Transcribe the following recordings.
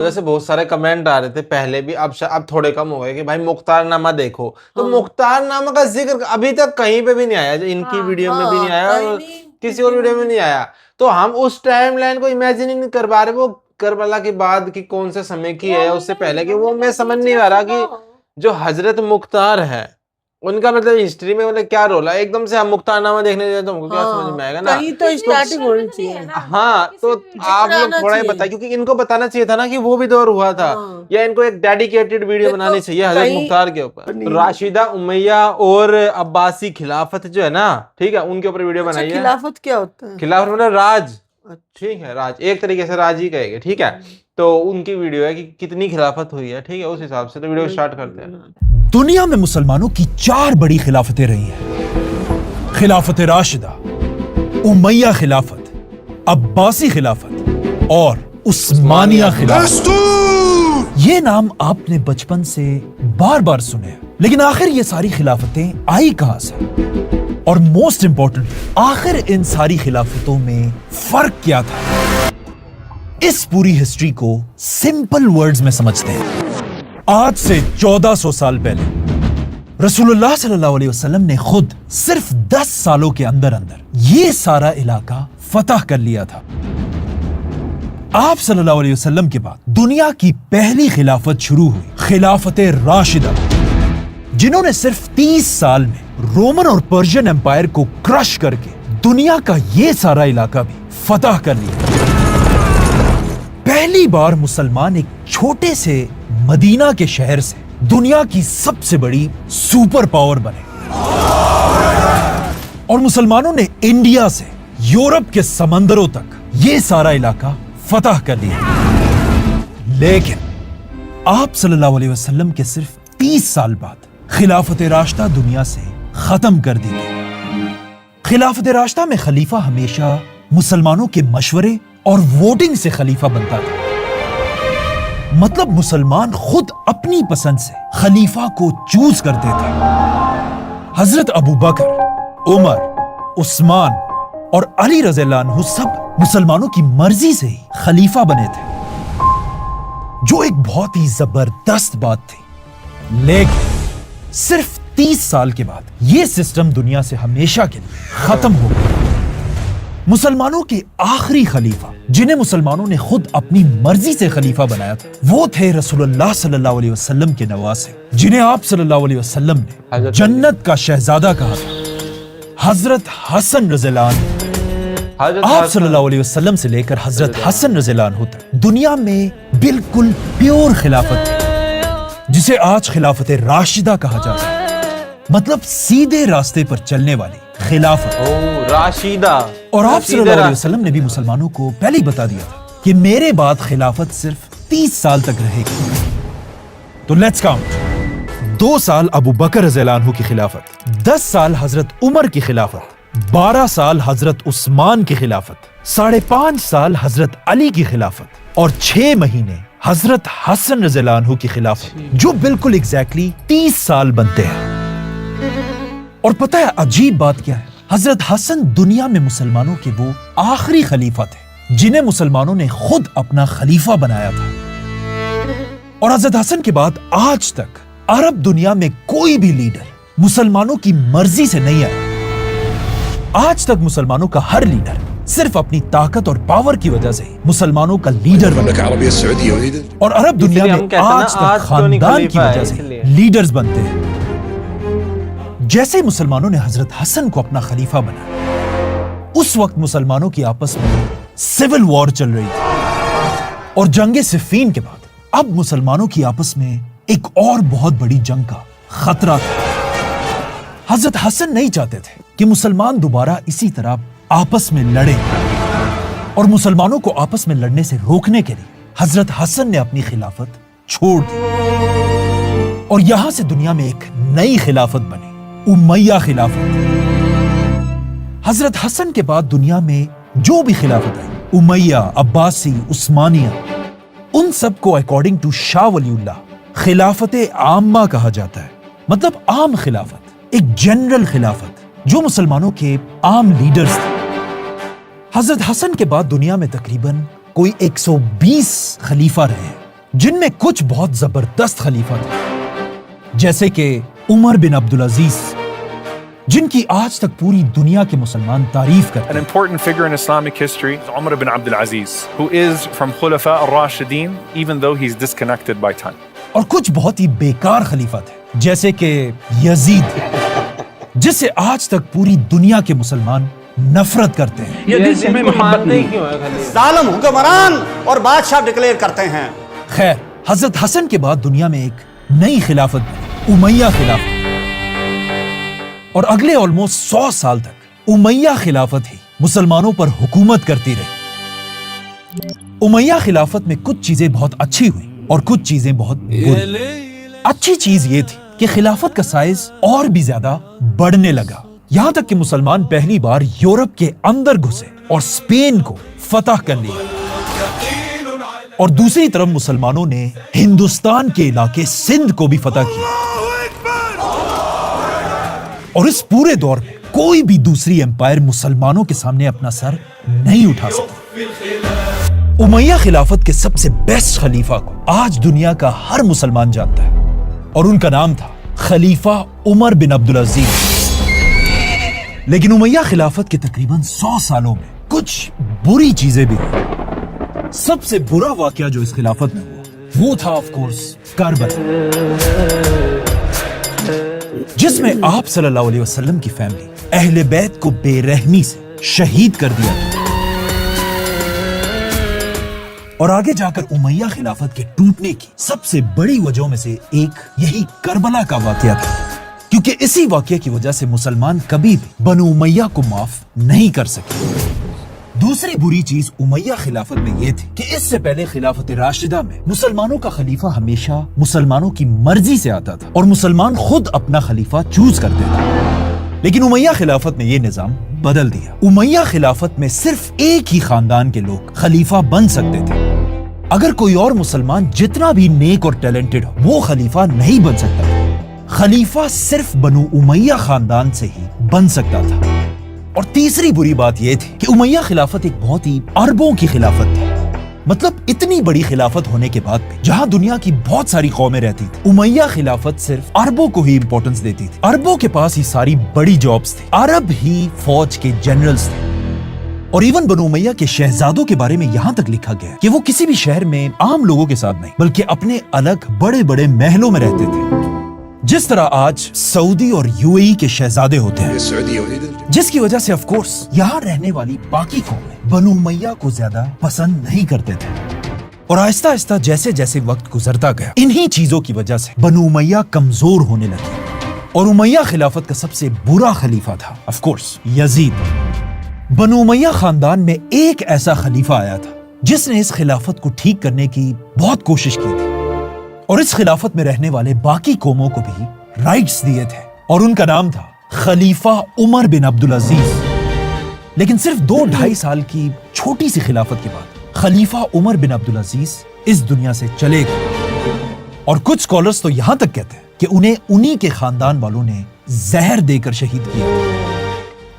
جیسے بہت سارے کمنٹ آ رہے تھے پہلے بھی، اب تھوڑے کم ہو گئے کہ بھائی مختار نامہ دیکھو، تو مختار نامہ کا ذکر ابھی تک کہیں پہ بھی نہیں آیا، ان کی ویڈیو میں بھی نہیں آیا اور کسی اور ویڈیو میں نہیں آیا. تو ہم اس ٹائم لائن کو امیجن ہی نہیں کر پا رہے، وہ کربلا کے بعد کی کون سے سمے کی ہے، اس سے پہلے کی، وہ میں سمجھ نہیں آ رہا کہ جو حضرت مختار ہے ان کا مطلب ہسٹری میں مطلب کیا رول ہے. ایک دم سے ہم مختار نامہ دیکھنے جائیں تو ہم کو کیا سمجھ میں آئے گا نا، کہیں تو اسٹارٹنگ ہونی چاہیے. ہاں تو آپ لوگ تھوڑا ہی بتائیں، کیونکہ ان کو بتانا چاہیے تھا نا کہ وہ بھی دور ہوا تھا، یا ان کو ایک ڈیڈیکیٹڈ ویڈیو بنانی چاہیے حضرت مختار کے اوپر. راشدہ امیہ اور عباسی خلافت جو ہے نا، ٹھیک ہے، ان کے اوپر ویڈیو بنائی ہے. خلافت کیا ہوتا ہے؟ خلافت مطلب راج، ٹھیک ہے، راج ایک طریقے سے راج ہی کہے گا، ٹھیک ہے. تو ان کی ویڈیو ہے کہ کتنی خلافت ہوئی ہے، ٹھیک ہے، اس حساب سے تو ویڈیو سٹارٹ کرتے ہیں. دنیا میں مسلمانوں کی 4 بڑی خلافتیں رہی ہیں: خلافت راشدہ، امیہ خلافت، عباسی خلافت اور عثمانیہ خلافت. یہ نام آپ نے بچپن سے بار بار سنے، لیکن آخر یہ ساری خلافتیں آئی کہاں سے؟ اور موسٹ امپورٹنٹ، آخر ان ساری خلافتوں میں فرق کیا تھا؟ اس پوری ہسٹری کو سمپل ورڈز میں سمجھتے ہیں. آج سے 1400 سال پہلے رسول اللہ صلی اللہ علیہ وسلم نے خود صرف 10 سالوں کے اندر یہ سارا علاقہ فتح کر لیا تھا. آپ صلی اللہ علیہ وسلم کے بعد دنیا کی پہلی خلافت شروع ہوئی، خلافت راشدہ، جنہوں نے صرف 30 سال میں رومن اور پرشین امپائر کو کرش کر کے دنیا کا یہ سارا علاقہ بھی فتح کر لیا. پہلی بار مسلمان ایک چھوٹے سے مدینہ کے شہر سے دنیا کی سب سے بڑی سپر پاور بنے، اور مسلمانوں نے انڈیا سے یورپ کے سمندروں تک یہ سارا علاقہ فتح کر لیا. لیکن آپ صلی اللہ علیہ وسلم کے صرف 30 سال بعد خلافت راشدہ دنیا سے ختم کر دی گئی. خلافت راشدہ میں خلیفہ ہمیشہ مسلمانوں کے مشورے اور ووٹنگ سے خلیفہ بنتا تھا. مطلب مسلمان خود اپنی پسند سے خلیفہ کو چوز کرتے تھے. حضرت ابو بکر، عمر، عثمان اور علی رضی اللہ عنہ سب مسلمانوں کی مرضی سے ہی خلیفہ بنے تھے، جو ایک بہت ہی زبردست بات تھی. لیکن صرف 30 سال کے بعد یہ سسٹم دنیا سے ہمیشہ کے لیے ختم ہو گیا. مسلمانوں کے آخری خلیفہ جنہیں مسلمانوں نے خود اپنی مرضی سے خلیفہ بنایا تھا، وہ تھے رسول اللہ صلی اللہ علیہ وسلم کے نواسے، جنہیں آپ صلی اللہ علیہ وسلم نے جنت کا شہزادہ کہا تھا، حضرت حسن رضی اللہ عنہ. آپ صلی اللہ علیہ وسلم سے لے کر حضرت حسن رضی اللہ عنہ تک دنیا میں بالکل پیور خلافت تھی، جسے آج خلافت راشدہ کہا جاتا ہے. مطلب سیدھے راستے پر چلنے والی خلافت راشدہ. اور آپ صلی اللہ علیہ وسلم نے بھی مسلمانوں کو پہلے ہی بتا دیا تھا کہ میرے بعد خلافت صرف 30 سال تک رہے گی. تو لیٹس کاؤنٹ: 2 سال ابو بکر رضی اللہ عنہ کی خلافت، 10 سال حضرت عمر کی خلافت، 12 سال حضرت عثمان کی خلافت، 5.5 سال حضرت علی کی خلافت، اور 6 مہینے حضرت حسن رضی اللہ عنہ کی خلافت، جو بالکل ایگزیکٹلی 30 سال بنتے ہیں. اور پتہ ہے عجیب بات کیا ہے؟ حضرت حسن دنیا میں مسلمانوں کے وہ آخری خلیفہ تھے جنہیں مسلمانوں نے خود اپنا خلیفہ بنایا تھا. اور حضرت حسن کے بعد آج تک عرب دنیا میں کوئی بھی لیڈر مسلمانوں کی مرضی سے نہیں آیا. آج تک مسلمانوں کا ہر لیڈر صرف اپنی طاقت اور پاور کی وجہ سے مسلمانوں کا لیڈر بنا، اور عرب دنیا میں آج تک خاندان کی وجہ سے لیڈرز بنتے ہیں. جیسے ہی مسلمانوں نے حضرت حسن کو اپنا خلیفہ بنایا، اس وقت مسلمانوں کی آپس میں سول وار چل رہی تھی، اور جنگ صفین کے بعد اب مسلمانوں کی آپس میں ایک اور بہت بڑی جنگ کا خطرہ تھا. حضرت حسن نہیں چاہتے تھے کہ مسلمان دوبارہ اسی طرح آپس میں لڑیں، اور مسلمانوں کو آپس میں لڑنے سے روکنے کے لیے حضرت حسن نے اپنی خلافت چھوڑ دی، اور یہاں سے دنیا میں ایک نئی خلافت بنی، امیہ خلافت. حضرت حسن کے بعد دنیا میں جو بھی خلافت آئی، امیہ، عباسی، عثمانیہ، ان سب کو اکارڈنگ ٹو شاہ ولی اللہ خلافت عامہ کہا جاتا ہے. مطلب عام خلافت، ایک جنرل خلافت جو مسلمانوں کے عام لیڈرز تھے. حضرت حسن کے بعد دنیا میں تقریباً کوئی 120 خلیفہ رہے ہیں، जिनमें कुछ बहुत जबरदस्त खलीफा थे, जैसे कि उमर बिन अब्दुल अजीज, जिनकी आज तक पूरी दुनिया के मुसलमान तारीफ करते An हैं। important figure in Islamic history is Umar ibn Abdul Aziz, who is from Khulafa al-Rashidin, even though he's disconnected by time. और कुछ बहुत ही बेकार खलीफा थे, जैसे कि यजीद, जिससे आज तक पूरी दुनिया के मुसलमान नफरत करते हैं। ये मानते क्यों है खलीफा? जालिम हुक्मरान और बादशाह डिक्लेयर करते हैं। खैर, हजरत हसन के बाद दुनिया में एक नई खिलाफत बनी, उमैया खिलाफत, और अगले ऑलमोस्ट 100 साल तक उमैया खिलाफत ही मुसलमानों पर हुकूमत करती रही। उमैया खिलाफत में कुछ चीजें बहुत अच्छी हुई और कुछ चीजें बहुत बुरी। अच्छी चीज ये थी कि खिलाफत का साइज और भी ज्यादा बढ़ने लगा, यहां तक कि मुसलमान पहली बार यूरोप के अंदर घुसे और स्पेन को फतह कर लिया। और दूसरी तरफ मुसलमानों ने हिंदुस्तान के इलाके सिंध को भी फतह किया। और इस पूरे दौर में कोई भी दूसरी एम्पायर मुसलमानों के सामने अपना सर नहीं उठा सका। उमैया खिलाफत के सबसे बेस्ट खलीफा को आज दुनिया का हर मुसलमान जानता है, और उनका नाम था खलीफा उमर बिन अब्दुल अजीज। लेकिन उमैया खिलाफत के तकरीबन 100 सालों में कुछ बुरी चीजें भी हुई। सबसे बुरा वाकया जो इस खिलाफत में हुआ वो था ऑफ कोर्स करबला, जिसमें आप सल्लल्लाहु अलैहि वसल्लम की फैमिली अहले बैत को बेरहमी से शहीद कर दिया था। और आगे जाकर उमैया खिलाफत के टूटने की सबसे बड़ी वजहों में से एक यही करबला का वाकया था, क्योंकि इसी वाकये की वजह से मुसलमान कभी भी बनु उमैया को माफ नहीं कर सके। दूसरी बुरी चीज उमैया खिलाफत में यह थी कि इससे पहले खिलाफत राशिदा में मुसलमानों का खलीफा हमेशा मुसलमानों की मर्जी से आता था और मुसलमान खुद अपना खलीफा चूज करते थे। लेकिन उमैया खिलाफत में यह निजाम बदल दिया। उमैया खिलाफत में सिर्फ एक ही खानदान के लोग खलीफा बन सकते थे। अगर कोई और मुसलमान जितना भी नेक और टैलेंटेड हो, वो खलीफा नहीं बन सकता। खलीफा सिर्फ बनु उमैया खानदान से ही बन सकता था। और तीसरी बुरी बात यह थी कि उमैया खिलाफत एक बहुत ही अरबों की खिलाफत थी। मतलब इतनी बड़ी खिलाफत होने के बाद भी जहां दुनिया की बहुत सारी कौमें रहती थी, उमैया खिलाफत सिर्फ अरबों को ही इंपॉर्टेंस देती थी। अरबों के पास ही सारी बड़ी जॉब्स थी, अरब ही फौज के जनरल्स थे। और इवन बनु उमैया के शहजादों के बारे में यहां तक लिखा गया कि वो किसी भी शहर में आम लोगों के साथ नहीं, बल्कि अपने अलग बड़े बड़े महलों में रहते थे, जिस तरह आज सऊदी और यूएई के शहजादे होते हैं। जिसकी वजह से ऑफ कोर्स यहाँ रहने वाली बाकी कौमें बनु उमैया को ज्यादा पसंद नहीं करते थे। और आहिस्ता आहिस्ता जैसे जैसे वक्त गुजरता गया, इन्हीं चीजों की वजह से बनु उमैया कमजोर होने लगी। और उमैया खिलाफत का सबसे बुरा खलीफा था ऑफ कोर्स यजीद। बनु उमैया खानदान में एक ऐसा खलीफा आया था जिसने इस खिलाफत को ठीक करने की बहुत कोशिश की थी, और इस खिलाफत में रहने वाले बाकी कौमों को भी राइट्स दिए थे, और उनका नाम था खलीफा उमर बिन अब्दुल अजीज। लेकिन सिर्फ 2-2.5 साल की छोटी सी खिलाफत के बाद खलीफा उमर बिन अब्दुल अजीज इस दुनिया से चले गए। और कुछ स्कॉलर्स तो यहां तक कहते हैं कि उन्हें उन्हीं के खानदान वालों ने जहर देकर शहीद किया,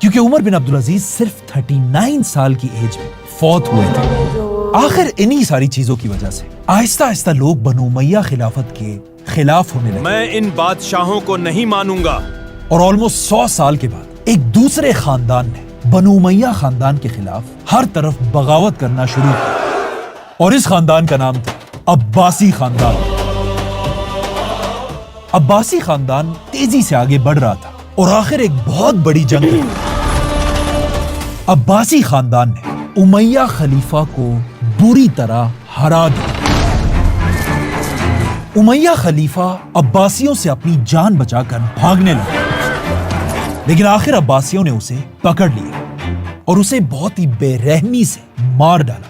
क्योंकि उमर बिन अब्दुल अजीज सिर्फ 39 साल की एज में फौत हुए थे। आखिर इन्हीं सारी चीजों की वजह से आहिस्ता आहिस्ता लोग बनु उमैया खिलाफत के खिलाफ होने लगे। मैं इन बादशाहों को नहीं मानूंगा। और ऑलमोस्ट 100 साल के बाद एक दूसरे खानदान ने बनु उमैया खानदान के खिलाफ हर तरफ बगावत करना शुरू किया, और इस खानदान का नाम था अब्बासी खानदान। अब्बासी खानदान तेजी से आगे बढ़ रहा था और आखिर एक बहुत बड़ी जंग हुई। अब्बासी खानदान ने उमैया खलीफा को बुरी तरह हरा दिया। उमैया खलीफा अब्बासियों से अपनी जान बचाकर भागने लगा, लेकिन आखिर अब्बासियों ने उसे पकड़ लिया और उसे बहुत ही बेरहमी से मार डाला।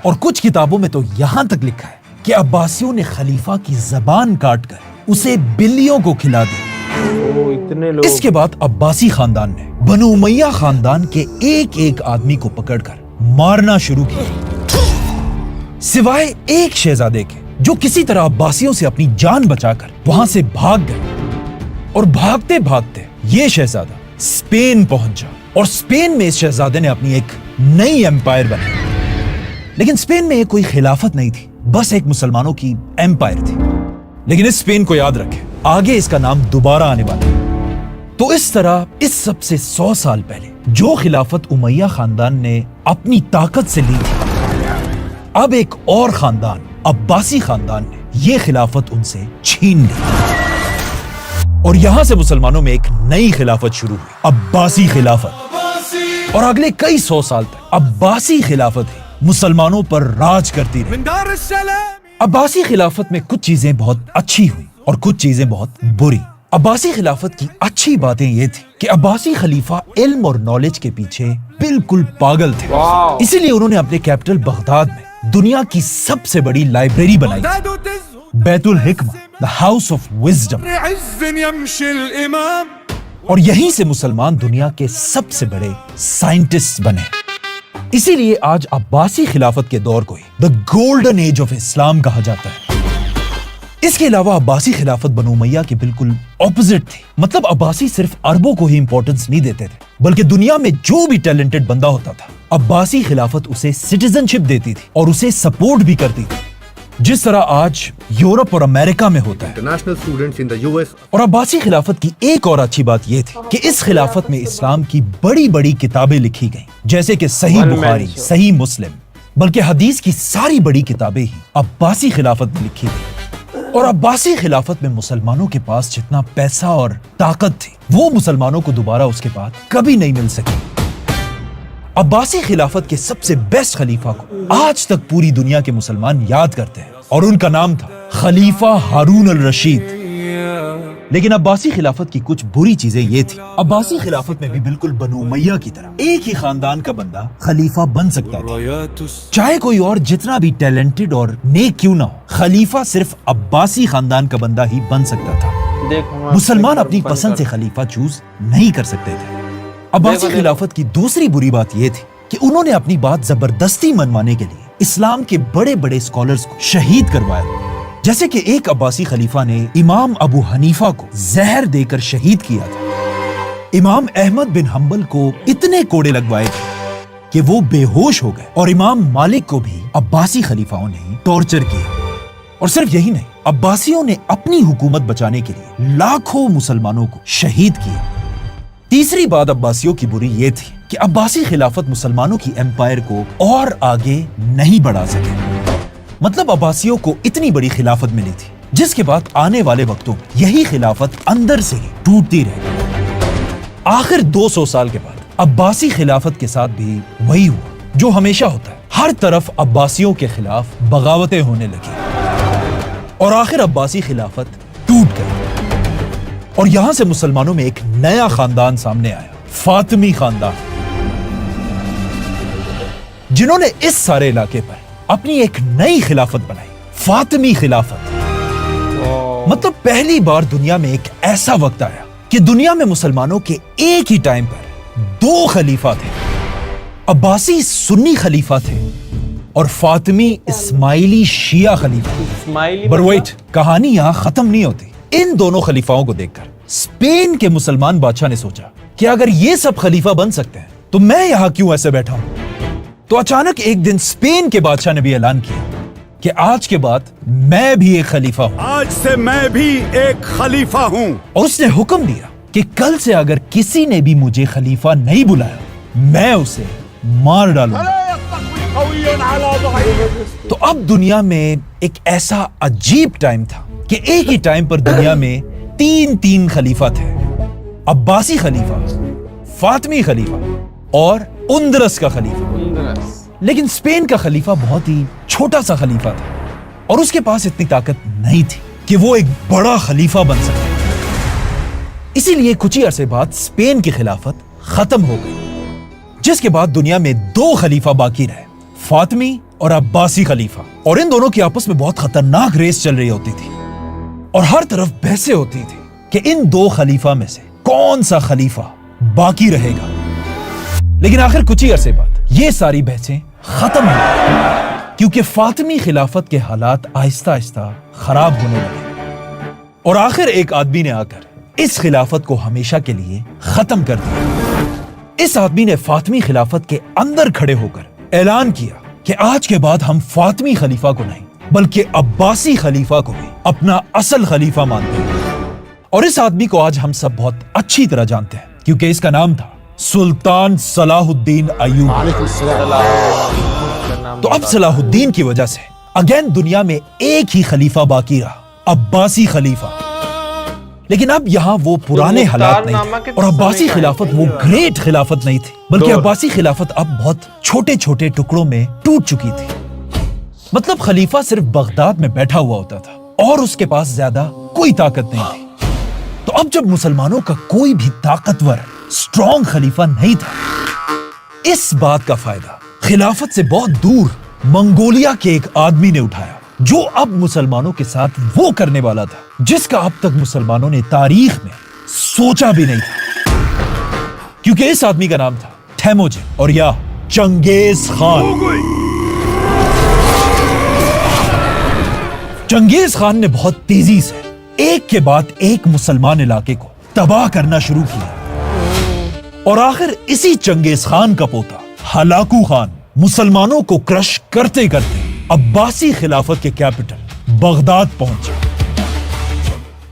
और कुछ किताबों में तो यहां तक लिखा है कि अब्बासियों ने खलीफा की जबान काटकर उसे बिल्लियों को खिला दिया। इतने लोग। इसके बाद अब्बासी खानदान ने बनु उमैया खानदान के एक एक आदमी को पकड़कर मारना शुरू किया, सिवाय एक शहजादे के जो किसी तरह अब्बासियों से अपनी जान बचाकर वहां से भाग गए। और भागते भागते ये शहजादा स्पेन पहुंचा, और स्पेन में इस शहजादे ने अपनी एक नई एम्पायर बनाई। लेकिन स्पेन में कोई खिलाफत नहीं थी, बस एक मुसलमानों की एम्पायर थी। लेकिन इस स्पेन को याद रखें, आगे इसका नाम दोबारा आने वाला है। तो इस तरह इस सब से 100 साल पहले जो खिलाफत उमैया खानदान ने अपनी ताकत से ली थी, अब एक और खानदान अब्बासी खानदान ने यह खिलाफत उनसे छीन ली और यहां से मुसलमानों में एक नई खिलाफत शुरू हुई, अब्बासी खिलाफत। और अगले कई 100 साल तक अब्बासी खिलाफत ही मुसलमानों पर राज करती रही। अब्बासी खिलाफत में कुछ चीजें बहुत अच्छी हुई और कुछ चीजें बहुत बुरी। अब्बासी खिलाफत की अच्छी बातें ये थी कि अब्बासी खलीफा इल्म और नॉलेज के पीछे बिल्कुल पागल थे, इसीलिए उन्होंने अपने कैपिटल बगदाद में दुनिया की सबसे बड़ी लाइब्रेरी बनाई, Baitul Hikma, the house of wisdom. और यहीं से मुसलमान दुनिया के सबसे बड़े साइंटिस्ट बने। इसीलिए आज अब्बासी खिलाफत के दौर को the golden age of Islam कहा जाता है। इसके अलावा अब्बासी खिलाफत बनु उमैया के बिल्कुल ऑपोजिट थी। मतलब अब्बासी सिर्फ अरबों को ही इंपॉर्टेंस नहीं देते थे, बल्कि दुनिया में जो भी टैलेंटेड बंदा होता था, अब्बासी खिलाफत उसे सिटीजनशिप देती थी और उसे सपोर्ट भी करती थी, जिस तरह आज यूरोप और अमेरिका में होता है। International students in the US. और अब्बासी खिलाफत की एक और अच्छी बात यह थी कि इस खिलाफत में इस्लाम की बड़ी बड़ी किताबें लिखी गईं, जैसे कि सही बुखारी, सही मुस्लिम, बल्कि हदीस की सारी बड़ी किताबें ही अब्बासी खिलाफत में लिखी गईं। और अब्बासी खिलाफत में मुसलमानों के पास जितना पैसा और ताकत थी, वो मुसलमानों को दोबारा उसके बाद कभी नहीं मिल सकी। अब्बासी खिलाफत के सबसे बेस्ट खलीफा को आज तक पूरी दुनिया के मुसलमान याद करते हैं और उनका नाम था खलीफा हारून अल रशीद। लेकिन अब्बासी खिलाफत की कुछ बुरी चीजें ये थी, अब्बासी खिलाफत में भी बिल्कुल बनु उमैया की तरह एक ही खानदान का बंदा खलीफा बन सकता था, चाहे कोई और जितना भी टैलेंटेड और नेक क्यों ना हो, खलीफा सिर्फ अब्बासी खानदान का बंदा ही बन सकता था। मुसलमान अपनी पसंद से खलीफा चूज नहीं कर सकते थे। अब्बासी खिलाफत की दूसरी बुरी बात यह थी कि उन्होंने अपनी बात जबरदस्ती मनवाने के लिए इस्लाम के बड़े बड़े स्कॉलर्स को शहीद करवाया। जैसे कि एक अब्बासी खलीफा ने इमाम अबू हनीफा को जहर देकर शहीद किया था। इमाम अहमद बिन हंबल को इतने कोड़े लगवाए थे कि वो बेहोश हो गए। और इमाम मालिक को भी अब्बासी खलीफाओं ने टॉर्चर किया। और सिर्फ यही नहीं, अब्बासियों ने अपनी हुकूमत बचाने के लिए लाखों मुसलमानों को शहीद किया। तीसरी बात अब्बासियों की बुरी ये थी कि अब्बासी खिलाफत मुसलमानों की एम्पायर को और आगे नहीं बढ़ा सके। मतलब अब्बासियों को इतनी बड़ी खिलाफत मिली थी, जिसके बाद आने वाले वक्तों में यही खिलाफत अंदर से ही टूटती रही। आखिर 200 साल के बाद अब्बासी खिलाफत के साथ भी वही हुआ जो हमेशा होता है। हर तरफ अब्बासियों के खिलाफ बगावतें होने लगी और आखिर अब्बासी खिलाफत टूट गई। और यहां से मुसलमानों में एक नया खानदान सामने आया, फातिमी खानदान, जिन्होंने इस सारे इलाके पर अपनी एक नई खिलाफत बनाई, फातिमी खिलाफत। मतलब पहली बार दुनिया में एक ऐसा वक्त आया कि दुनिया में मुसलमानों के एक ही टाइम पर 2 खलीफा थे। अब्बासी सुन्नी खलीफा थे और फातिमी इस्माइली शिया खलीफा। पर वेट, कहानी यहां खत्म नहीं होती। इन दोनों खलीफाओं को देखकर स्पेन के मुसलमान बादशाह ने सोचा कि अगर ये सब खलीफा बन सकते हैं तो मैं यहां क्यों ऐसे बैठा हूं। तो अचानक एक दिन स्पेन के बादशाह ने भी ऐलान किया कि आज के बाद मैं भी एक खलीफा हूं। आज से मैं भी एक खलीफा हूं। और उसने हुक्म दिया कि कल से अगर किसी ने भी मुझे खलीफा नहीं बुलाया, मैं उसे मार डालूंगा। तो अब दुनिया में एक ऐसा अजीब टाइम था कि एक ही टाइम पर दुनिया में 3 खलीफा थे, अब्बासी खलीफा, फातिमी खलीफा और उंदरस का खलीफा। लेकिन स्पेन का खलीफा बहुत ही छोटा सा खलीफा था और उसके पास इतनी ताकत नहीं थी कि वो एक बड़ा खलीफा बन सके। इसीलिए कुछ ही अरसे बाद स्पेन की खिलाफत खत्म हो गई, जिसके बाद दुनिया में 2 खलीफा बाकी रहे, फातिमी और अब्बासी खलीफा। और इन दोनों की आपस में बहुत खतरनाक रेस चल रही होती थी और हर तरफ बहसें होती थी कि इन 2 खलीफा में से कौन सा खलीफा बाकी रहेगा। लेकिन आखिर कुछ ही अरसे बाद ये सारी बहसें खत्म हो गई, क्योंकि फातिमी खिलाफत के हालात आहिस्ता आहिस्ता खराब होने लगे और आखिर एक आदमी ने आकर इस खिलाफत को हमेशा के लिए खत्म कर दिया। इस आदमी ने फातिमी खिलाफत के अंदर खड़े होकर ऐलान किया कि आज के बाद हम फातिमी खलीफा को नहीं बल्कि अब्बासी खलीफा को भी अपना असल खलीफा मानते हैं। और इस आदमी को आज हम सब बहुत अच्छी तरह जानते हैं क्योंकि इसका नाम था सुल्तान सलाहुद्दीन अय्यूबी। तो अब सलाहुद्दीन की वजह से अगेन दुनिया में एक ही खलीफा बाकी रहा, अब्बासी खलीफा। लेकिन अब यहाँ वो पुराने हालात नहीं थे और अब्बासी खिलाफत वो ग्रेट खिलाफत नहीं थी, बल्कि अब्बासी खिलाफत अब बहुत छोटे छोटे टुकड़ों में टूट चुकी थी। मतलब खलीफा सिर्फ बगदाद में बैठा हुआ होता था और उसके पास ज्यादा कोई ताकत नहीं थी। तो अब जब मुसलमानों का कोई भी ताकतवर स्ट्रॉन्ग खलीफा नहीं था, इस बात का फायदा खिलाफत से बहुत दूर मंगोलिया के एक आदमी ने उठाया, जो अब मुसलमानों के साथ वो करने वाला था जिसका अब तक मुसलमानों ने तारीख में सोचा भी नहीं था। क्योंकि इस आदमी का नाम था तैमूजिन और या चंगेज खान। चंगेज खान ने बहुत तेजी से एक के बाद एक मुसलमान इलाके को तबाह करना शुरू किया और आखिर इसी चंगेज खान का पोता हलाकू खान मुसलमानों को क्रश करते करते अब्बासी खिलाफत के कैपिटल बगदाद पहुंचा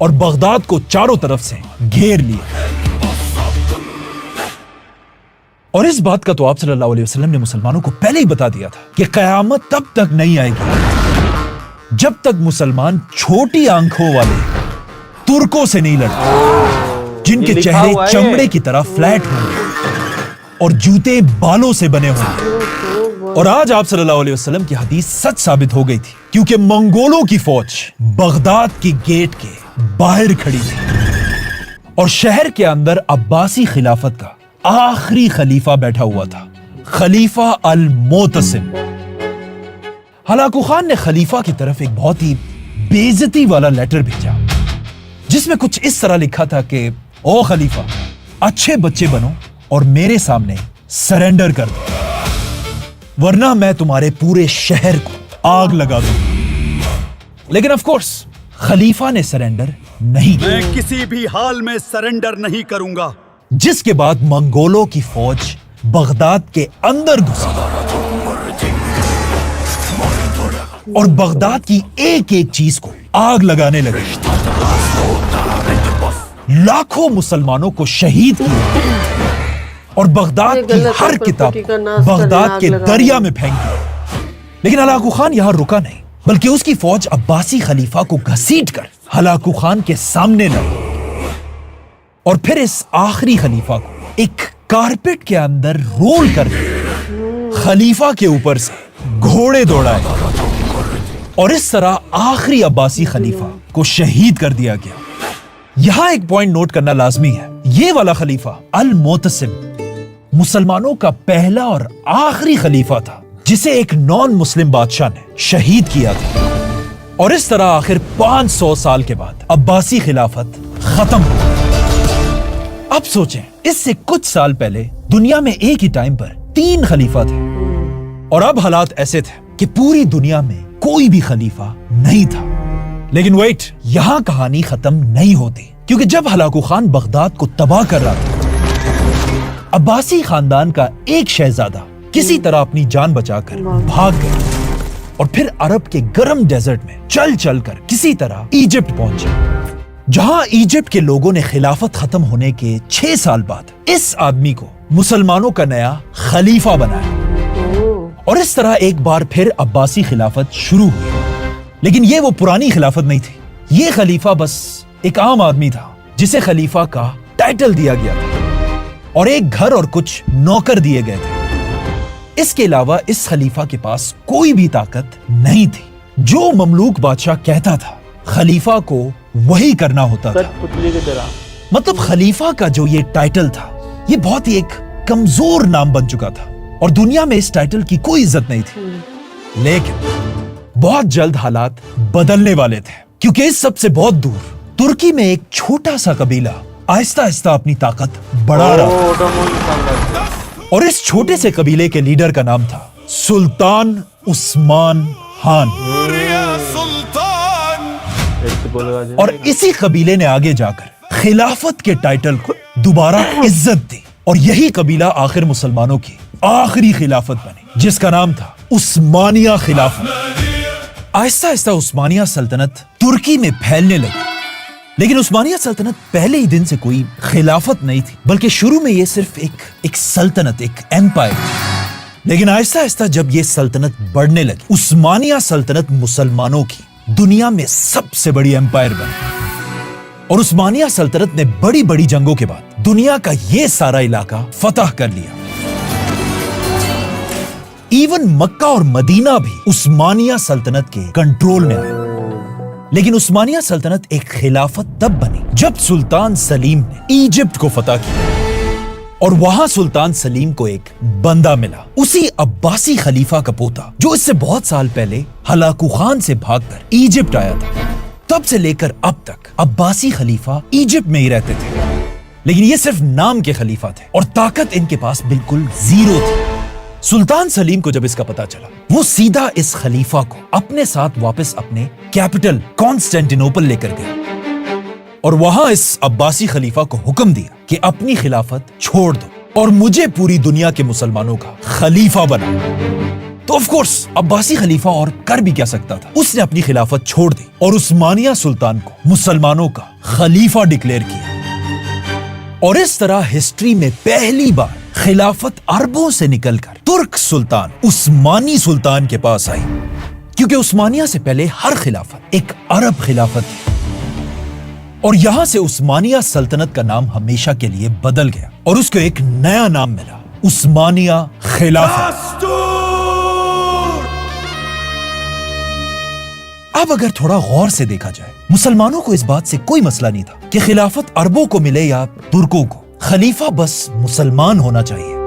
और बगदाद को चारों तरफ से घेर लिया। और इस बात का तो आप सल्लल्लाहु अलैहि वसल्लम ने मुसलमानों को पहले ही बता दिया था कि कयामत तब तक नहीं आएगी जब तक मुसलमान छोटी आंखों वाले तुर्कों से नहीं लड़ते, जिनके चेहरे चमड़े की तरह फ्लैट होंगे और जूते बालों से बने होंगे। और आज आप सल्लल्लाहु अलैहि वसल्लम की हदीस सच साबित हो गई थी, क्योंकि मंगोलों की फौज बगदाद की गेट के बाहर खड़ी थी और शहर के अंदर अब्बासी खिलाफत का आखिरी खलीफा बैठा हुआ था, खलीफा अल मोतसिम। हलाकू खान ने खलीफा की तरफ एक बहुत ही बेइज्जती वाला लेटर भेजा, जिसमें कुछ इस तरह लिखा था कि ओ खलीफा, अच्छे बच्चे बनो और मेरे सामने सरेंडर कर दो, वरना मैं तुम्हारे पूरे शहर को आग लगा दूंगा। लेकिन ऑफ कोर्स खलीफा ने सरेंडर नहीं किया। मैं किसी भी हाल में सरेंडर नहीं करूंगा। जिसके बाद मंगोलों की फौज बगदाद के अंदर घुसी और बगदाद की एक एक चीज को आग लगाने लगी। लाखों मुसलमानों को शहीद किया और बगदाद की हर किताब बगदाद के दरिया में फेंक दी। लेकिन हलाकू खान यहां रुका नहीं, बल्कि उसकी फौज अब्बासी खलीफा को घसीटकर हलाकू खान के सामने लाई और फिर इस आखिरी खलीफा को एक कारपेट के अंदर रोल करके खलीफा के ऊपर से घोड़े दौड़ाए और इस तरह आखिरी अब्बासी खलीफा को शहीद कर दिया गया। यहां एक पॉइंट नोट करना लाजमी है, ये वाला खलीफा अल मोतसिम मुसलमानों का पहला और आखिरी खलीफा था जिसे एक नॉन मुस्लिम बादशाह ने शहीद किया था। और इस तरह आखिर 500 साल के बाद अब्बासी खिलाफत खत्म हुई। अब सोचें, इससे कुछ साल पहले दुनिया में एक ही टाइम पर 3 खलीफा थे और अब हालात ऐसे थे कि पूरी दुनिया में कोई भी खलीफा नहीं था। लेकिन वेट, यहां कहानी खत्म नहीं होती, क्योंकि जब हलाकू खान बगदाद को तबाह कर रहा था, अब्बासी खानदान का एक शहजादा किसी तरह अपनी जान बचाकर भाग गया और फिर अरब के गर्म डेजर्ट में चल चल कर किसी तरह इजिप्ट पहुंचा, जहां इजिप्ट के लोगों ने खिलाफत खत्म होने के 6 साल बाद इस आदमी को मुसलमानों का नया खलीफा बनाया और इस तरह एक बार फिर अब्बासी खिलाफत शुरू हुई। लेकिन ये वो पुरानी खिलाफत नहीं थी, ये खलीफा बस एक आम आदमी था जिसे खलीफा का टाइटल दिया गया था और एक घर और कुछ नौकर दिए गए थे। इसके अलावा इस खलीफा के पास कोई भी ताकत नहीं थी। जो ममलूक बादशाह कहता था खलीफा को वही करना होता था। मतलब खलीफा का जो ये टाइटल था, ये बहुत ही एक कमजोर नाम बन चुका था और दुनिया में इस टाइटल की कोई इज्जत नहीं थी। लेकिन बहुत जल्द हालात बदलने वाले थे, क्योंकि इस सबसे बहुत दूर तुर्की में एक छोटा सा कबीला आहिस्ता आहिस्ता अपनी ताकत बढ़ा रहा था और इस छोटे से कबीले के लीडर का नाम था सुल्तान उस्मान खान। और इसी कबीले ने आगे जाकर खिलाफत के टाइटल को दोबारा इज्जत दी और यही कबीला आखिर मुसलमानों की आखिरी खिलाफत बनी, जिसका नाम था उस्मानिया खिलाफत। आहिस्ता आहिस्ता उस्मानिया सल्तनत तुर्की में फैलने लगी। लेकिन उस्मानिया सल्तनत पहले ही दिन से कोई खिलाफत नहीं थी, बल्कि शुरू में ये सिर्फ एक सल्तनत, एक एम्पायर। लेकिन आहिस्ता आहिस्ता जब ये सल्तनत बढ़ने लगी, उस्मानिया सल्तनत मुसलमानों की दुनिया में सबसे बड़ी एम्पायर बनी। और उस्मानिया सल्तनत ने बड़ी बड़ी जंगों के बाद दुनिया का ये सारा इलाका फतह कर लिया। इवन मक्का और मदीना भी उस्मानिया सल्तनत के कंट्रोल में आए। लेकिन उस्मानिया सल्तनत एक खिलाफत तब बनी जब सुल्तान सलीम ने इजिप्ट को फतह किया और वहां सुल्तान सलीम को एक बंदा मिला, उसी अब्बासी खलीफा का पोता जो इससे बहुत साल पहले हलाकू खान से भागकर इजिप्ट आया था। तब से लेकर अब तक अब्बासी खलीफा इजिप्ट में ही रहते थे, लेकिन ये सिर्फ नाम के खलीफा थे और ताकत इनके पास बिल्कुल जीरो थी। सुल्तान सलीम को जब इसका पता चला, वो सीधा इस खलीफा को अपने साथ वापस अपने कैपिटल कॉन्स्टेंटिनोपल लेकर गया और वहां इस अब्बासी खलीफा को हुक्म दिया कि अपनी खिलाफत छोड़ दो और मुझे पूरी दुनिया के मुसलमानों का खलीफा बनाओ। तो ऑफ कोर्स अब्बासी खलीफा और कर भी क्या सकता था, उसने अपनी खिलाफत छोड़ दी और उस्मानिया सुल्तान को मुसलमानों का खलीफा डिक्लेयर किया। और इस तरह हिस्ट्री में पहली बार खिलाफत अरबों से निकलकर तुर्क सुल्तान उस्मानी सुल्तान के पास आई, क्योंकि उस्मानिया से पहले हर खिलाफत एक अरब खिलाफत थी। और यहां से उस्मानिया सल्तनत का नाम हमेशा के लिए बदल गया और उसको एक नया नाम मिला, उस्मानिया खिलाफत। अब अगर थोड़ा गौर से देखा जाए, मुसलमानों को इस बात से कोई मसला नहीं था कि खिलाफत अरबों को मिले या तुर्कों को, खलीफा बस मुसलमान होना चाहिए।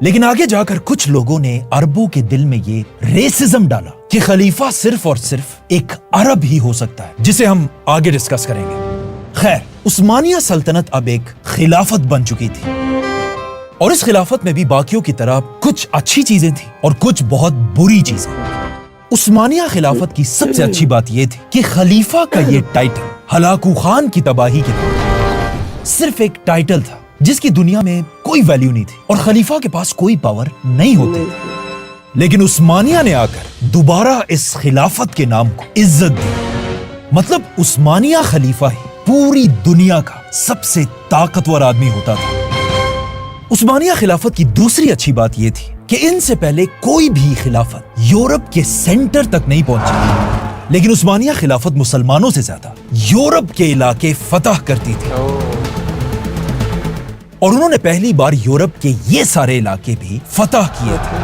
लेकिन आगे जाकर कुछ लोगों ने अरबों के दिल में ये रेसिज्म डाला कि खलीफा सिर्फ और सिर्फ एक अरब ही हो सकता है, जिसे हम आगे डिस्कस करेंगे। खैर, उस्मानिया सल्तनत अब एक खिलाफत बन चुकी थी और इस खिलाफत में भी बाकियों की तरह कुछ अच्छी चीजें थी और कुछ बहुत बुरी चीजें। उस्मानिया खिलाफत की सबसे अच्छी बात यह थी कि खलीफा का ये टाइटल हलाकू खान की तबाही के बाद सिर्फ एक टाइटल था जिसकी दुनिया में कोई वैल्यू नहीं थी और खलीफा के पास कोई पावर नहीं होती थी। लेकिन उस्मानिया ने आकर दोबारा इस खिलाफत के नाम को इज्जत दी। मतलब उस्मानिया खलीफा ही पूरी दुनिया का सबसे ताकतवर आदमी होता था। उस्मानिया खिलाफत की दूसरी अच्छी बात यह थी कि इनसे पहले कोई भी खिलाफत यूरोप के सेंटर तक नहीं पहुंची, लेकिन उस्मानिया खिलाफत मुसलमानों से ज्यादा यूरोप के इलाके फतह करती थी और उन्होंने पहली बार यूरोप के ये सारे इलाके भी फतह किए थे।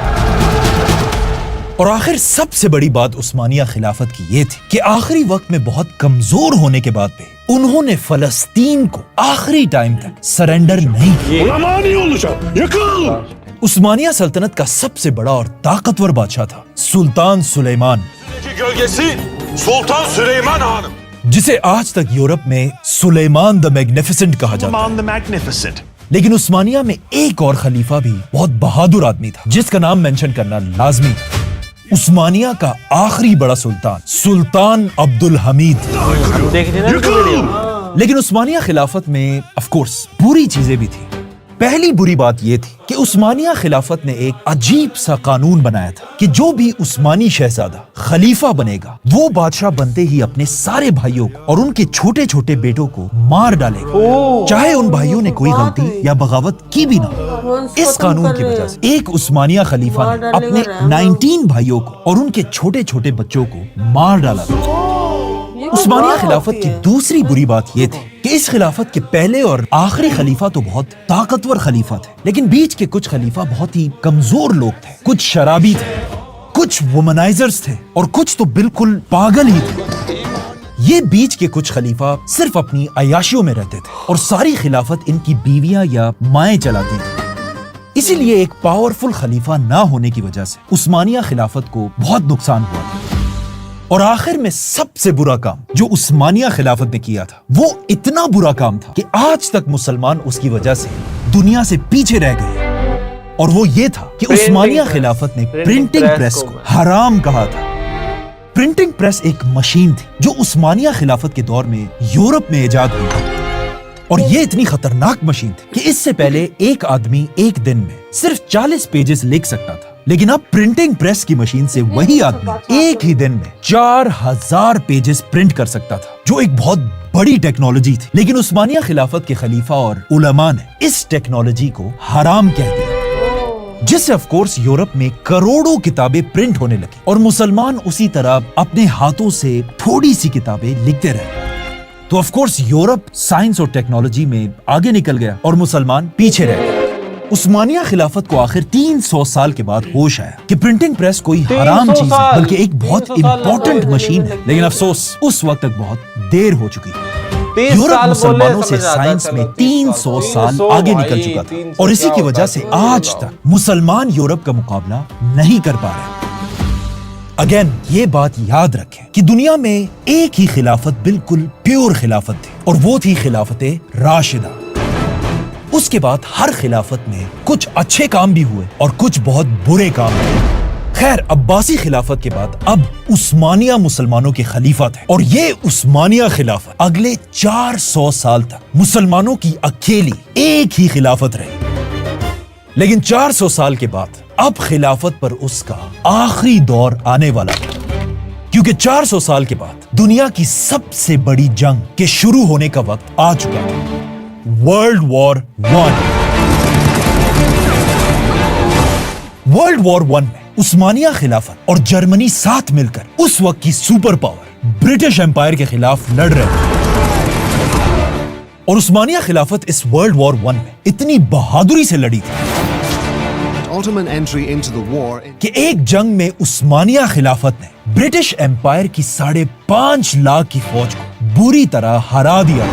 और आखिर सबसे बड़ी बात उस्मानिया खिलाफत की ये थी कि आखिरी वक्त में बहुत कमजोर होने के बाद भी उन्होंने फलस्तीन को आखिरी टाइम तक सरेंडर नहीं किया। उस्मानिया सल्तनत का सबसे बड़ा और ताकतवर बादशाह था सुल्तान सुलेमान, जिसे आज तक यूरोप में सुलेमान द मैग्निफिसेंट कहा जाता है। लेकिन उस्मानिया में एक और खलीफा भी बहुत बहादुर आदमी था जिसका नाम मेंशन करना लाजमी था। उस्मानिया का आखिरी बड़ा सुल्तान सुल्तान अब्दुल हमीद। लेकिन उस्मानिया खिलाफत में ऑफ कोर्स बुरी चीजें भी थी। पहली बुरी बात यह थी कि उस्मानिया खिलाफत ने एक अजीब सा कानून बनाया था कि जो भी उस्मानी शहजादा खलीफा बनेगा वो बादशाह बनते ही अपने सारे भाइयों को और उनके छोटे छोटे बेटों को मार डालेगा, चाहे उन भाइयों ने कोई गलती या बगावत की भी ना। इस कानून की वजह से एक उस्मानिया खलीफा ने अपने 19 भाइयों को और उनके छोटे छोटे बच्चों को मार डाला था। उस्मानिया खिलाफत की दूसरी बुरी बात यह थी कि इस खिलाफत के पहले और आखिरी खलीफा तो बहुत ताकतवर खलीफा थे, लेकिन बीच के कुछ खलीफा बहुत ही कमजोर लोग थे। कुछ शराबी थे, कुछ वुमनाइजर्स थे और कुछ तो बिल्कुल पागल ही थे। ये बीच के कुछ खलीफा सिर्फ अपनी अयाशियों में रहते थे और सारी खिलाफत इनकी बीवियां या माएं चलाती थी। इसीलिए एक पावरफुल खलीफा ना होने की वजह से उस्मानिया खिलाफत को बहुत नुकसान हुआ। और आखिर में सबसे बुरा काम जो उस्मानिया खिलाफत ने किया था वो इतना बुरा काम था कि आज तक मुसलमान उसकी वजह से दुनिया से पीछे रह गए। और वो ये था कि उस्मानिया खिलाफत ने प्रिंटिंग प्रेस को हराम कहा था। प्रिंटिंग प्रेस एक मशीन थी जो उस्मानिया खिलाफत के दौर में यूरोप में इजाद हुई और ये इतनी खतरनाक मशीन थी कि इससे पहले एक आदमी एक दिन में सिर्फ 40 पेजेस लिख सकता था। लेकिन अब प्रिंटिंग प्रेस की मशीन से वही आदमी एक ही दिन में 4000 पेजेस प्रिंट कर सकता था, जो एक बहुत बड़ी टेक्नोलॉजी थी। लेकिन उस्मानिया खिलाफत के खलीफा और उलमा ने इस टेक्नोलॉजी को हराम कह दिया, जिससे ऑफ कोर्स यूरोप में करोड़ों किताबें प्रिंट होने लगी और मुसलमान उसी तरह अपने हाथों से थोड़ी सी किताबें लिखते रहे। तो ऑफ कोर्स यूरोप साइंस और टेक्नोलॉजी में आगे निकल गया और मुसलमान पीछे रह गए। उस्मानिया खिलाफत को आखिर 300 साल के बाद होश आया कि प्रिंटिंग प्रेस कोई हराम चीज है, बल्कि एक बहुत इंपॉर्टेंट मशीन है। लेकिन अफसोस उस वक्त तक बहुत देर हो चुकी थी। यूरोप मुसलमानों से साइंस में 300 साल आगे निकल चुका था और इसी की वजह से आज तक मुसलमान यूरोप का मुकाबला नहीं कर पा रहे। अगेन ये बात याद रखें कि दुनिया में एक ही खिलाफत बिल्कुल प्योर खिलाफत थी और वो थी खिलाफत राशिदा। उसके बाद हर खिलाफत में कुछ अच्छे काम भी हुए और कुछ बहुत बुरे काम हुए। खैर, अब्बासी खिलाफत के बाद अब उस्मानिया मुसलमानों के खलीफा थे और ये उस्मानिया खिलाफत अगले 400 साल तक मुसलमानों की अकेली एक ही खिलाफत रही। लेकिन 400 साल के बाद अब खिलाफत पर उसका आखिरी दौर आने वाला है, क्योंकि 400 साल के बाद दुनिया की सबसे बड़ी जंग के शुरू होने का वक्त आ चुका है, वर्ल्ड वॉर 1। वर्ल्ड वॉर 1 में उस्मानिया खिलाफत और जर्मनी साथ मिलकर उस वक्त की सुपर पावर ब्रिटिश एम्पायर के खिलाफ लड़ रहे थे। और उस्मानिया खिलाफत इस वर्ल्ड वॉर 1 में इतनी बहादुरी से लड़ी थी कि एक जंग में उस्मानिया खिलाफत ने ब्रिटिश एम्पायर की 5.5 लाख की फौज को बुरी तरह हरा दिया।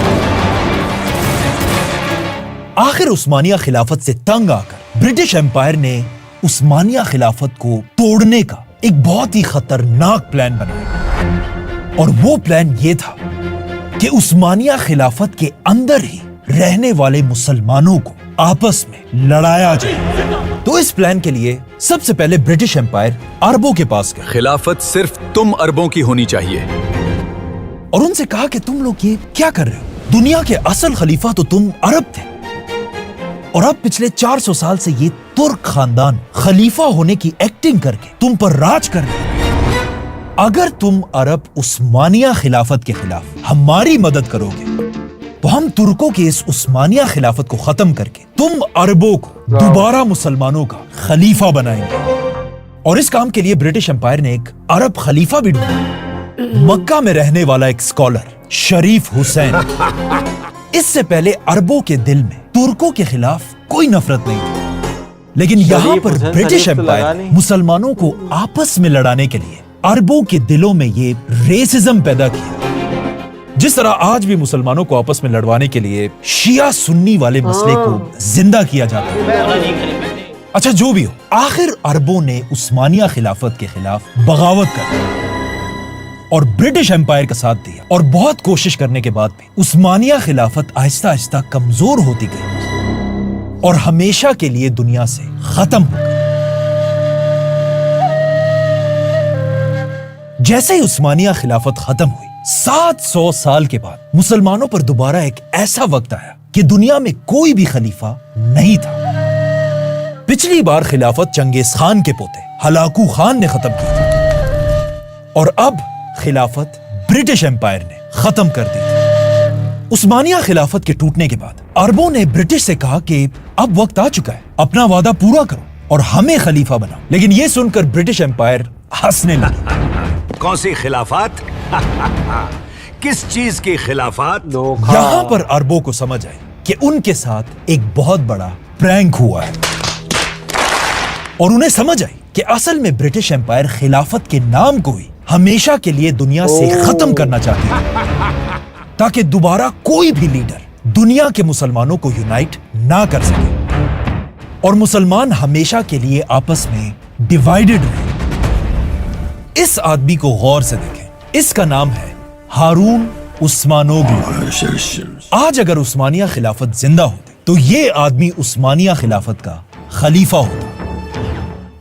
आखिर उस्मानिया खिलाफत से तंग आकर ब्रिटिश एम्पायर ने उस्मानिया खिलाफत को तोड़ने का एक बहुत ही खतरनाक प्लान बनाया। और वो प्लान ये था कि उस्मानिया खिलाफत के अंदर ही रहने वाले मुसलमानों को आपस में लड़ाया जाए। तो इस प्लान के लिए सबसे पहले ब्रिटिश एम्पायर अरबों के पास गए। खिलाफत सिर्फ तुम अरबों की होनी चाहिए और उनसे कहा कि तुम लोग ये क्या कर रहे हो? दुनिया के असल खलीफा तो तुम अरब थे और अब पिछले 400 साल से ये तुर्क खानदान खलीफा होने की एक्टिंग करके तुम पर राज कर रहे हैं। अगर तुम अरब उस्मानिया खिलाफत के खिलाफ हमारी मदद करोगे तो हम तुर्कों की इस उस्मानिया खिलाफत को खत्म करके तुम अरबों को दोबारा मुसलमानों का खलीफा बनाएंगे। और इस काम के लिए ब्रिटिश एम्पायर ने एक अरब खलीफा भी ढूंढा, मक्का में रहने वाला एक स्कॉलर शरीफ हुसैन। इससे पहले अरबों के दिल में तुर्कों के खिलाफ कोई नफरत नहीं थी, लेकिन यहाँ पर ब्रिटिश एम्पायर मुसलमानों को आपस में लड़ाने के लिए अरबों के दिलों में ये रेसिज्म पैदा किया। जिस तरह आज भी मुसलमानों को आपस में लड़वाने के लिए शिया सुन्नी वाले मसले को जिंदा किया जाता है। अच्छा, जो भी हो, आखिर अरबों ने उस्मानिया खिलाफत के खिलाफ बगावत कर और ब्रिटिश एम्पायर का साथ दिया। और बहुत कोशिश करने के बाद भी उस्मानिया खिलाफत आहिस्ता आहिस्ता कमजोर होती गई और हमेशा के लिए दुनिया से खत्म हो गई। जैसे ही उस्मानिया खिलाफत खत्म हुई, 700 साल के बाद मुसलमानों पर दोबारा एक ऐसा वक्त आया कि दुनिया में कोई भी खलीफा नहीं था। पिछली बार खिलाफत चंगेज खान के पोते हलाकू खान ने खत्म की थी और अब खिलाफत ब्रिटिश एम्पायर ने खत्म कर दी थी। उस्मानिया खिलाफत के टूटने के बाद अरबों ने ब्रिटिश से कहा कि अब वक्त आ चुका है, अपना वादा पूरा करो और हमें खलीफा बनाओ। लेकिन यह सुनकर ब्रिटिश एम्पायर हंसने लगे। कौन सी खिलाफत? किस चीज की खिलाफत? यहाँ पर अरबों को समझ आए कि उनके साथ एक बहुत बड़ा प्रैंक हुआ है और उन्हें समझ आई कि असल में ब्रिटिश एम्पायर खिलाफत के नाम को ही हमेशा के लिए दुनिया से खत्म करना चाहती है, ताकि दोबारा कोई भी लीडर दुनिया के मुसलमानों को यूनाइट ना कर सके और मुसलमान हमेशा के लिए आपस में डिवाइडेड रहे। इस आदमी को गौर से देखें, इसका नाम है हारून उस्मानोग्लू। आज अगर उस्मानिया खिलाफत जिंदा होती तो ये आदमी उस्मानिया खिलाफत का खलीफा होता,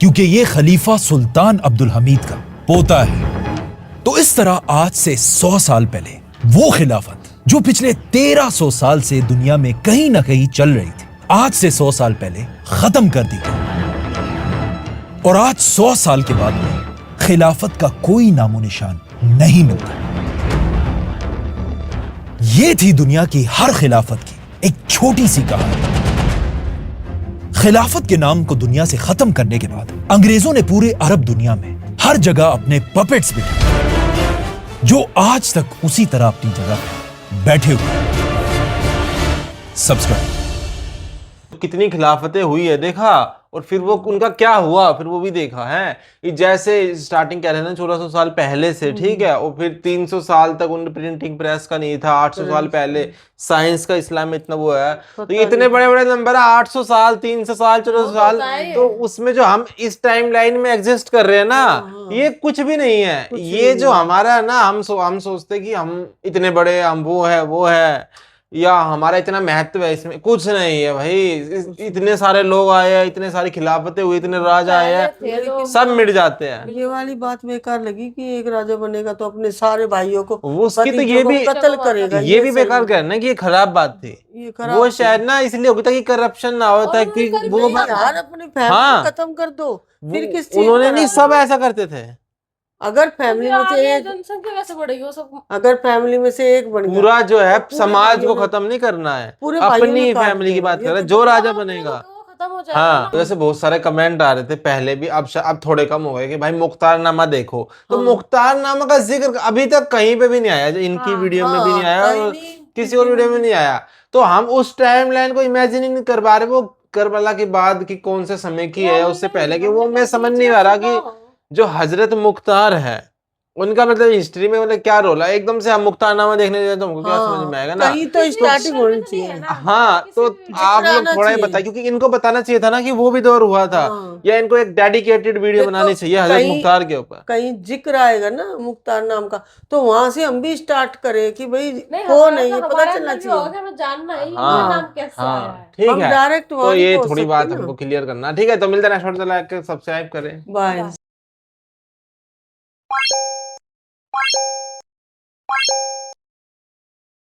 क्योंकि ये खलीफा सुल्तान अब्दुल हमीद का पोता है। तो इस तरह आज से 100 साल पहले वो खिलाफत जो पिछले 1300 साल से दुनिया में कहीं ना कहीं चल रही थी, आज से 100 साल पहले खत्म कर दी गई। और आज 100 साल के बाद भी खिलाफत का कोई नामो निशान नहीं मिलता। ये थी दुनिया की हर खिलाफत की एक छोटी सी कहानी। खिलाफत के नाम को दुनिया से खत्म करने के बाद अंग्रेजों ने पूरे अरब दुनिया में हर जगह अपने पपेट्स बिठाए, जो आज तक उसी तरह अपनी जगह बैठे हुए। सब्सक्राइब। कितनी खिलाफतें हुई है देखा, और फिर वो उनका क्या हुआ फिर वो भी देखा है। ये जैसे स्टार्टिंग कह रहे हैं ना 1400 साल पहले से, ठीक है, और फिर 300 साल तक उन प्रिंटिंग प्रेस का नहीं था, 800 साल पहले साइंस का इस्लाम में इतना वो है, तो ये इतने बड़े बड़े नंबर है, 800 साल 300 साल 1400 साल, तो उसमें जो हम इस टाइम लाइन में एग्जिस्ट कर रहे हैं ना, ये कुछ भी नहीं है। ये जो हमारा है ना, हम सोचते कि हम इतने बड़े, हम वो है या हमारा इतना महत्व है, इसमें कुछ नहीं है भाई। इतने सारे लोग आए हैं, इतने सारी खिलाफतें हुई, इतने राजा आए हैं, सब मिट जाते हैं। ये वाली बात बेकार लगी कि एक राजा बनेगा तो अपने सारे भाइयों को उसकी तो ये भी कत्ल करेगा। ये भी बेकार कहना कि ये खराब बात थी। ये खराब वो शायद ना इसलिए होता कि करप्शन ना होता कि वो यार अपनी फैमिली खत्म कर दो, फिर किस चीज उन्होंने नहीं, सब ऐसा करते थे। अगर फैमिली में से एक, जनसंख्या कैसे बढ़ेगी वो सब? अगर फैमिली में से एक बन गया, पूरा जो है समाज को खत्म नहीं करना है, पूरे भाइयों अपनी ने काट फैमिली की दिया। बात कर रहे हैं, जो राजा बनेगा। तो खत्म हो जाएगा हाँ, ना। तो ऐसे बहुत सारे कमेंट आ रहे थे पहले भी, अब थोड़े कम हो गए कि भाई मुख्तारनामा देखो, तो मुख्तारनामा का जिक्र अभी तक कहीं पे भी नहीं आया, इनकी वीडियो में भी नहीं आया और किसी और वीडियो में नहीं आया। तो हम उस टाइम लाइन को इमेजिन ही नहीं कर पा रहे, वो करबला के बाद की कौन से समय की है, उससे पहले की, वो मैं समझ नहीं आ रहा कि जो हजरत मुख्तार है उनका मतलब हिस्ट्री में मतलब क्या रोल है। एकदम से हम मुख्तारनामा देखने जाए तो हमको क्या समझ में आएगा ना। कहीं तो स्टार्टिंग होनी चाहिए। हाँ, तो आप लोग थोड़ा ही बताइए, क्योंकि इनको बताना चाहिए था ना कि वो भी दौर हुआ था, या इनको एक डेडिकेटेड वीडियो बनानी चाहिए हजरत मुख्तार के ऊपर। कहीं जिक्र आएगा ना मुख्तार नाम का, तो वहां से हम भी स्टार्ट करें कि भाई हमारा नहीं है, तो पता हमारा चलना अंदर भी होगा चाहिए। कि हमें जानना है ये हाँ, नाम कैसे आया है। ठीक हम है, डायरेक्ट तो वहां ये नहीं पहुंच थोड़ी सकते बात ना। हमको क्लियर करना। ठीक है, तो मिलते हैं नेक्स्ट वीडियो, लाइक सब्सक्राइब करें। बाय।